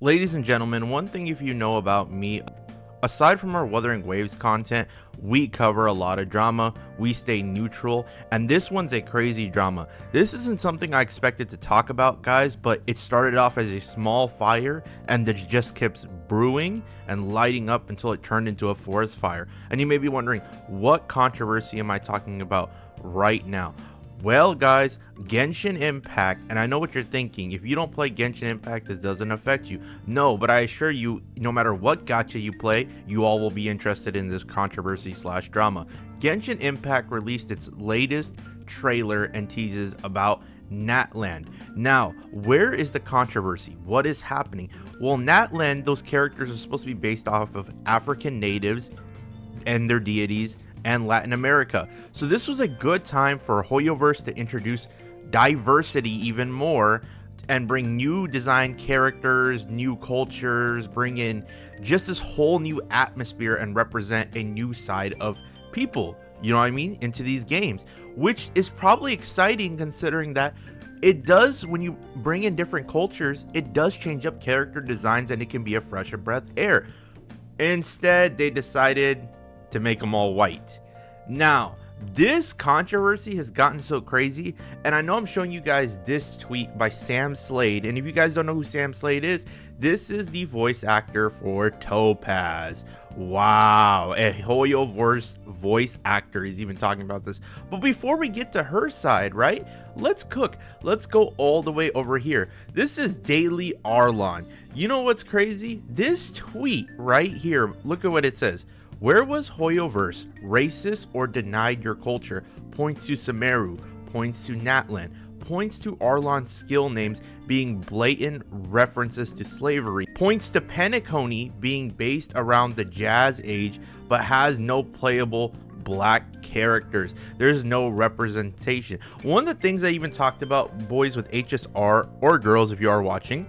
Ladies and gentlemen, one thing if you know about me, aside from our Wuthering Waves content, we cover a lot of drama, we stay neutral, and this one's a crazy drama. This isn't something I expected to talk about, guys, but it started off as a small fire and it just keeps brewing and lighting up until it turned into a forest fire. And you may be wondering, what controversy am I talking about right now? Well, guys, Genshin Impact, and I know what you're thinking. If you don't play Genshin Impact, this doesn't affect you. No, but I assure you, no matter what gacha you play, you all will be interested in this controversy slash drama. Genshin Impact released its latest trailer and teases about Natlan. Now, where is the controversy? What is happening? Well, Natlan, those characters are supposed to be based off of African natives and their deities and Latin America. So this was a good time for Hoyoverse to introduce diversity even more and bring new design characters, new cultures, bring in just this whole new atmosphere and represent a new side of people, you know what I mean, into these games, which is probably exciting considering that it does, when you bring in different cultures, it does change up character designs and it can be a fresher breath air. Instead, they decided to make them all white. Now, this controversy has gotten so crazy, and I know I'm showing you guys this tweet by Sam Slade, and if you guys don't know who Sam Slade is, this is the voice actor for Topaz. Wow, a Hoyoverse voice actor is even talking about this. But before we get to her side, right, let's go all the way over here. This is Daily Arlon. You know what's crazy? This tweet right here, look at what it says. Where was Hoyoverse racist or denied your culture? Points to Sumeru, points to Natlan, points to Arlon's skill names being blatant references to slavery, points to Penacony being based around the Jazz Age but has no playable black characters. There's no representation. One of the things I even talked about, boys with HSR or girls if you are watching,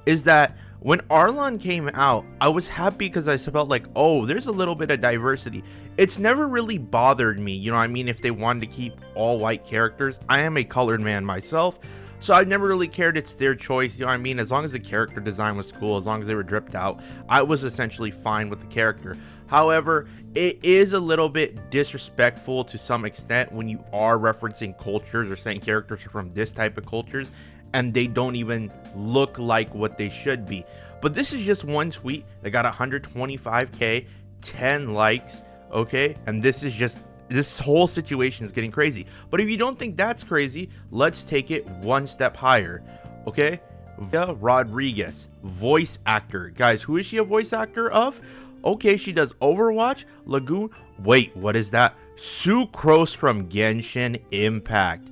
is that when Arlon came out, I was happy because I felt like, oh, there's a little bit of diversity. It's never really bothered me, you know what I mean, if they wanted to keep all white characters. I am a colored man myself, so I never really cared. It's their choice, you know what I mean? As long as the character design was cool, as long as they were dripped out, I was essentially fine with the character. However, it is a little bit disrespectful to some extent when you are referencing cultures or saying characters are from this type of cultures and they don't even look like what they should be. But this is just one tweet that got 125k, 10 likes, okay? And this whole situation is getting crazy. But if you don't think that's crazy, let's take it one step higher, okay? Via Rodriguez, voice actor. Guys, who is she a voice actor of? Okay, she does Overwatch, Lagoon. Wait, what is that? Sucrose from Genshin Impact.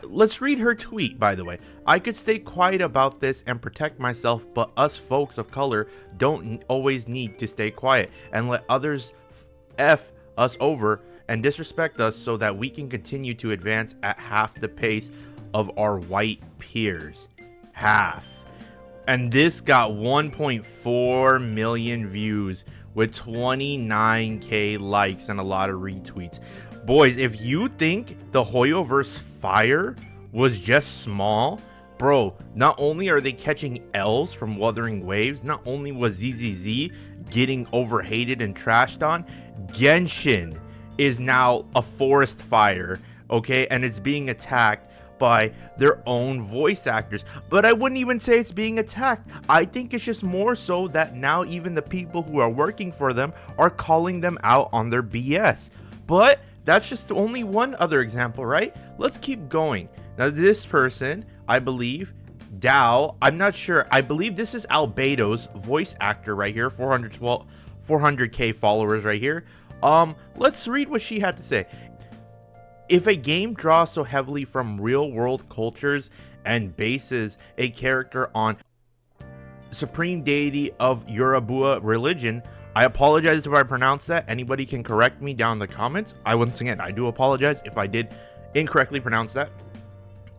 Let's read her tweet, by the way. I could stay quiet about this and protect myself, but us folks of color don't always need to stay quiet and let others F us over and disrespect us so that we can continue to advance at half the pace of our white peers. Half. And this got 1.4 million views with 29k likes and a lot of retweets. Boys, if you think the Hoyoverse fire was just small, bro, not only are they catching L's from Wuthering Waves, not only was ZZZ getting overhated and trashed on, Genshin is now a forest fire, okay? And it's being attacked by their own voice actors. But I wouldn't even say it's being attacked. I think it's just more so that now even the people who are working for them are calling them out on their BS. But that's just only one other example, right? Let's keep going. Now this person, I believe, Dow, I'm not sure. I believe this is Albedo's voice actor right here, 400k followers right here. Let's read what she had to say. If a game draws so heavily from real world cultures and bases a character on supreme deity of Yoruba religion, I apologize if I pronounce that. Anybody can correct me down in the comments. Once again, I do apologize if I did incorrectly pronounce that.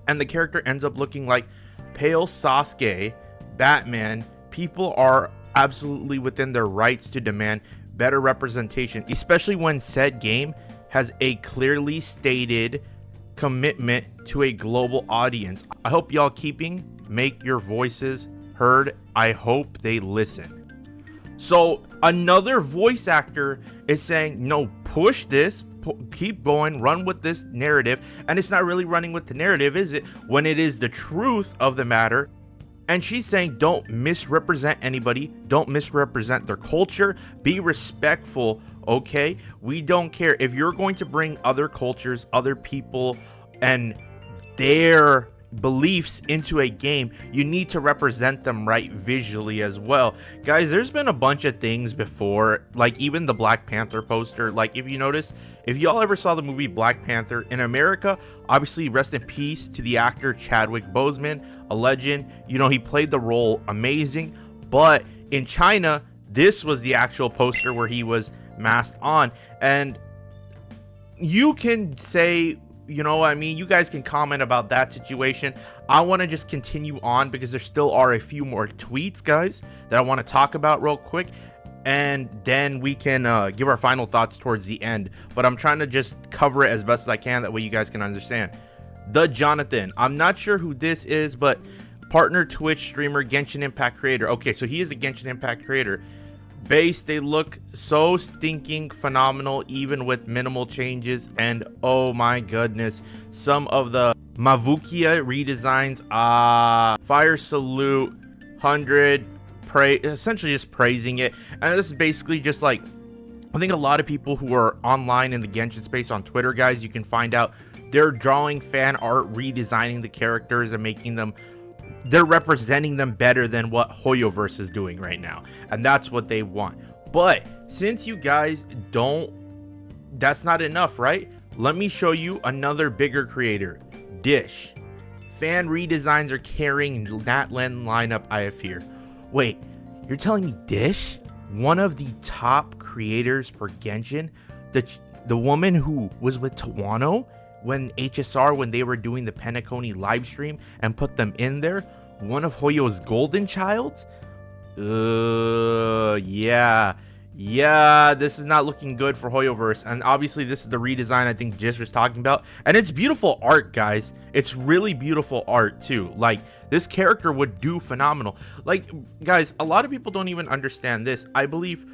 And the character ends up looking like pale Sasuke, Batman. People are absolutely within their rights to demand better representation, especially when said game has a clearly stated commitment to a global audience. I hope y'all make your voices heard. I hope they listen. So another voice actor is saying, no, push this, keep going, run with this narrative. And it's not really running with the narrative, is it? When it is the truth of the matter. And she's saying, don't misrepresent anybody. Don't misrepresent their culture. Be respectful, okay? We don't care. If you're going to bring other cultures, other people, and their beliefs into a game, you need to represent them right visually as well. Guys, there's been a bunch of things before, like even the Black Panther poster. Like if you notice, if y'all ever saw the movie Black Panther in America, obviously rest in peace to the actor Chadwick Boseman, a legend. You know, he played the role amazing. But in China, this was the actual poster where he was masked on. And you can say, you know what I mean, you guys can comment about that situation. I want to just continue on because there still are a few more tweets, guys, that I want to talk about real quick, and then we can give our final thoughts towards the end. But I'm trying to just cover it as best as I can, that way you guys can understand. The Jonathan, I'm not sure who this is, but partner Twitch streamer, Genshin Impact creator. Okay, so he is a Genshin Impact creator. Base, they look so stinking phenomenal even with minimal changes, and oh my goodness, some of the Mavukia redesigns, fire salute, 100, essentially just praising it. And this is basically just like, I think a lot of people who are online in the Genshin space on Twitter, guys, you can find out they're drawing fan art, redesigning the characters and making them, they're representing them better than what Hoyoverse is doing right now, and that's what they want. But since you guys don't, that's not enough, right? Let me show you another bigger creator, Dish. Fan redesigns are carrying Natlan lineup, I fear. Wait, you're telling me Dish, one of the top creators for Genshin, the woman who was with Tawano when HSR, when they were doing the Penacony live stream and put them in there, one of Hoyo's golden childs? Yeah, this is not looking good for Hoyoverse. And obviously this is the redesign I think Jis was talking about, and it's beautiful art, guys. It's really beautiful art too. Like, this character would do phenomenal. Like, guys, a lot of people don't even understand this. I believe,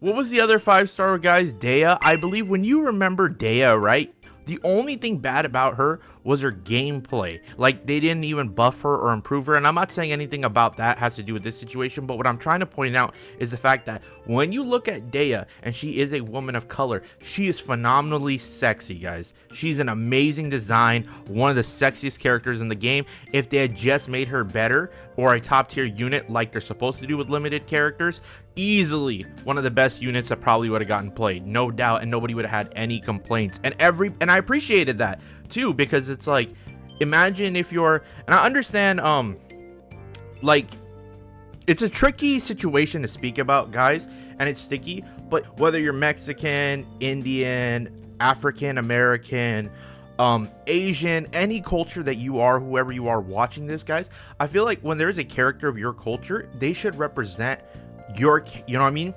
what was the other 5-star, guys? Dea. I believe, when you remember Dea, right, the only thing bad about her was her gameplay. Like, they didn't even buff her or improve her. And I'm not saying anything about that has to do with this situation, but what I'm trying to point out is the fact that when you look at Dea, and she is a woman of color, she is phenomenally sexy, guys. She's an amazing design, one of the sexiest characters in the game. If they had just made her better, or a top tier unit like they're supposed to do with limited characters, easily one of the best units that probably would have gotten played, no doubt, and nobody would have had any complaints. And I appreciated that too, because it's like, imagine if you're, and I understand, like, it's a tricky situation to speak about, guys, and it's sticky, but whether you're Mexican, Indian, African American, Asian, any culture that you are, whoever you are watching this, guys, I feel like when there's a character of your culture, they should represent your, you know what I mean,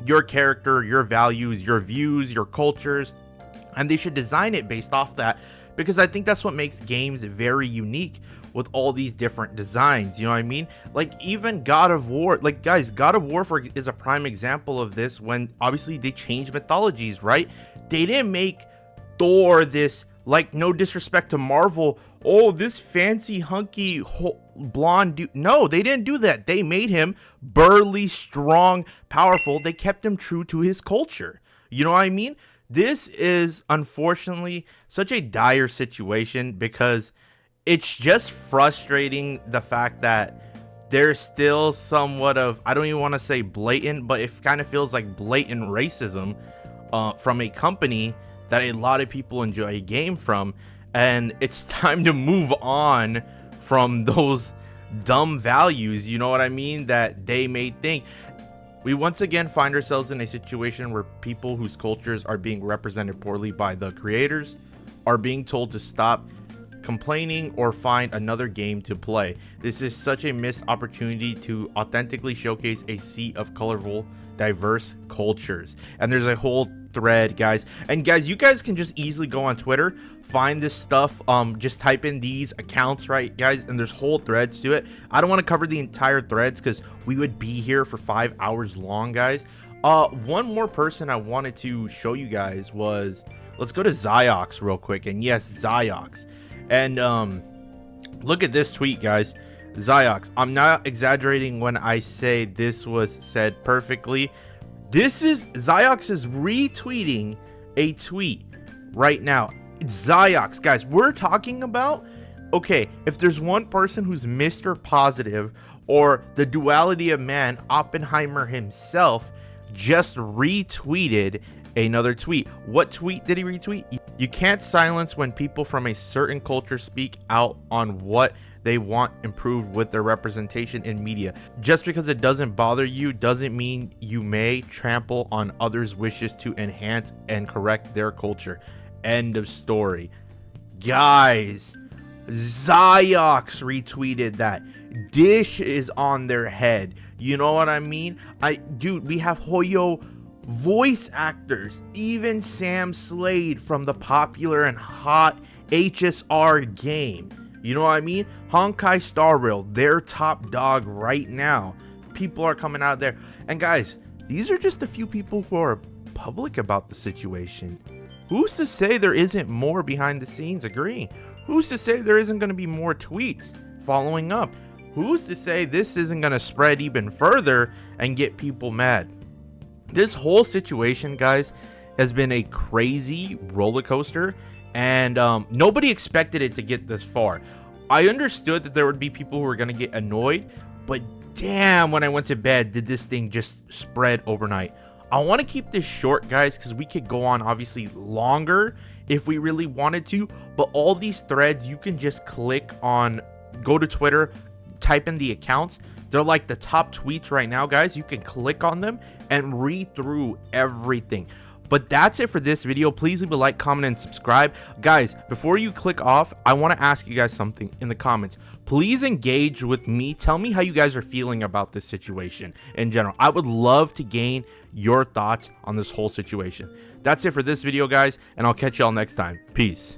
your character, your values, your views, your cultures, and they should design it based off that, because I think that's what makes games very unique, with all these different designs. You know what I mean? Like, even God of War, like, guys, God of War is a prime example of this, when obviously they changed mythologies, right? They didn't make Thor this, like, no disrespect to Marvel, oh, this fancy hunky blonde dude. No, they didn't do that. They made him burly, strong, powerful. They kept him true to his culture. You know what I mean? This is unfortunately such a dire situation, because it's just frustrating, the fact that there's still somewhat of, I don't even want to say blatant, but it kind of feels like blatant racism from a company that a lot of people enjoy a game from. And it's time to move on from those dumb values, you know what I mean, that they may think. We once again find ourselves in a situation where people whose cultures are being represented poorly by the creators are being told to stop complaining or find another game to play. This is such a missed opportunity to authentically showcase a sea of colorful, diverse cultures. And there's a whole thread, guys. And guys, you guys can just easily go on Twitter, find this stuff, just type in these accounts, right guys, and there's whole threads to it. I don't want to cover the entire threads because we would be here for 5 hours long, guys. One more person I wanted to show you guys was, let's go to Zyox real quick. And yes, Zyox. And look at this tweet, guys. Zyox, I'm not exaggerating when I say this was said perfectly. Zyox is retweeting a tweet right now. Zyox, guys, we're talking about, okay, if there's one person who's Mr. Positive, or the duality of man, Oppenheimer himself just retweeted another tweet. What tweet did he retweet? You can't silence when people from a certain culture speak out on what they want improved with their representation in media. Just because it doesn't bother you doesn't mean you may trample on others' wishes to enhance and correct their culture. End of story. Guys, Zyox retweeted that. Dish is on their head. You know what I mean? Dude, we have Hoyo voice actors, even Sam Slade from the popular and hot HSR game. You know what I mean? Honkai Star Rail, their top dog right now. People are coming out there. And guys, these are just a few people who are public about the situation. Who's to say there isn't more behind the scenes agreeing? Who's to say there isn't going to be more tweets following up? Who's to say this isn't going to spread even further and get people mad? This whole situation, guys, has been a crazy roller coaster, and nobody expected it to get this far. I understood that there would be people who were going to get annoyed, but damn, when I went to bed, did this thing just spread overnight. I want to keep this short, guys, because we could go on obviously longer if we really wanted to, but all these threads, you can just click on, go to Twitter, type in the accounts. They're like the top tweets right now, guys. You can click on them and read through everything. But that's it for this video. Please leave a like, comment, and subscribe. Guys, before you click off, I want to ask you guys something in the comments. Please engage with me. Tell me how you guys are feeling about this situation in general. I would love to gain your thoughts on this whole situation. That's it for this video, guys, and I'll catch y'all next time. Peace.